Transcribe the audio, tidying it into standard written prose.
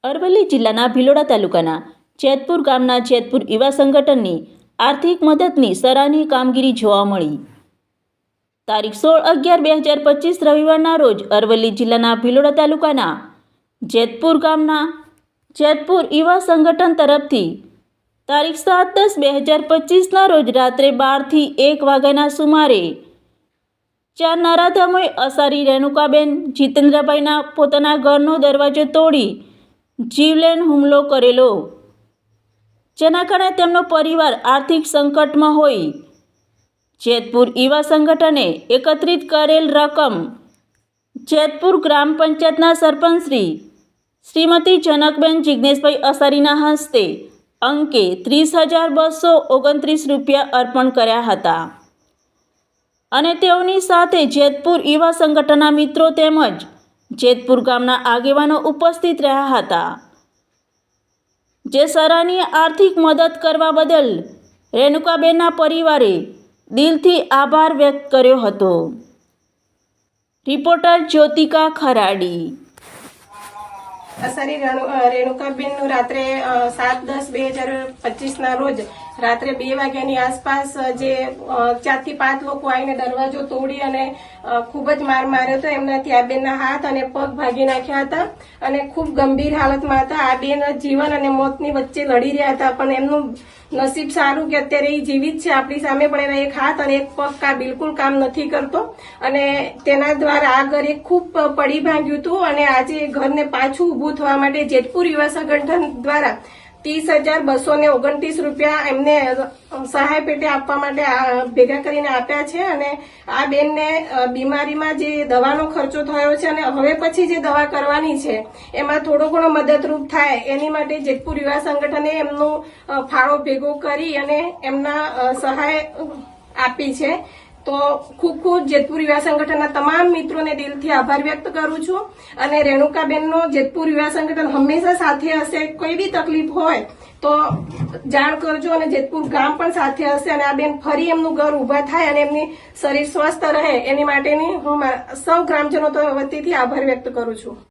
અરવલ્લી જિલ્લાના ભિલોડા તાલુકાના જેતપુર ગામના જેતપુર યુવા સંગઠનની આર્થિક મદદની સરાહનીય કામગીરી જોવા મળી। તારીખ 16/11/2025 રવિવારના રોજ અરવલ્લી જિલ્લાના ભિલોડા તાલુકાના જેતપુર ગામના જેતપુર યુવા સંગઠન તરફથી તારીખ 7/10/2025ના રોજ રાત્રે 12 થી 1 વાગ્યાના સુમારે 4 નરાધમોએ અસારી રેણુકાબેન જીતેન્દ્રભાઈના પોતાના ઘરનો દરવાજો તોડી જીવલેણ હુમલો કરેલો, જેના કારણે તેમનો પરિવાર આર્થિક સંકટમાં હોય જેતપુર યુવા સંગઠને એકત્રિત કરેલ રકમ જેતપુર ગ્રામ પંચાયતના સરપંચ શ્રીમતી જનકબેન જિગ્નેશભાઈ અસારીના હસ્તે અંકે 30,229 રૂપિયા અર્પણ કર્યા હતા અને તેઓની સાથે જેતપુર યુવા સંગઠનના મિત્રો તેમજ જેતપુર ગામના આગેવાનો ઉપસ્થિત રહ્યા હતા, જે સરાહનીય આર્થિક મદદ કરવા બદલ રેણુકાબેનના પરિવારે દિલથી આભાર વ્યક્ત કર્યો હતો। રિપોર્ટર જ્યોતિકા ખરાડી। અસારી રેણુકાબેનનું રાત્રે 7/10/2025ના રોજ રાત્રે 2 વાગ્યાની આસપાસ જે 4 થી 5 લોકો આવીને દરવાજો તોડી અને ખૂબ જ માર માર્યો હતો। એમનાથી આ બેનના હાથ અને પગ ભાગી નાખ્યા હતા અને ખૂબ ગંભીર હાલતમાં હતા। આ બેન જીવન અને મોતની વચ્ચે લડી રહ્યા હતા, પણ એમનું નસીબ સારું કે અત્યારે એ જીવિત છે આપણી સામે, પણ એના એક હાથ અને એક પગ બિલકુલ કામ નથી કરતો અને તેના દ્વારા આ ઘર ખૂબ પડી ભાંગ્યું હતું અને આજે ઘરને પાછું ઊભું થવા માટે જેતપુર યુવા સંગઠન દ્વારા 30,229 રૂપિયા એમને સહાય પેટે આપવા માટે ભેગા કરીને આપ્યા છે અને આ બેનને બીમારીમાં જે દવાનો ખર્ચો થયો છે અને હવે પછી જે દવા કરવાની છે એમાં થોડો ઘણો મદદરૂપ થાય એની માટે જેતપુર યુવા સંગઠને એમનો ફાળો ભેગો કરી અને એમના સહાય આપી છે। તો ખૂબ ખૂબ જેતપુર યુવા સંગઠનના તમામ મિત્રોને દિલથી આભાર વ્યક્ત કરું છું અને રેણુકાબેનનો જેતપુર યુવા સંગઠન હંમેશા સાથે હશે। કોઈ બી તકલીફ હોય તો જાણ કરજો અને જેતપુર ગામ પણ સાથે હશે અને આ બેન ફરી એમનું ઘર ઊભા થાય અને એમની શરીર સ્વસ્થ રહે એની માટેની હું સૌ ગ્રામજનો વતીથી આભાર વ્યક્ત કરું છું।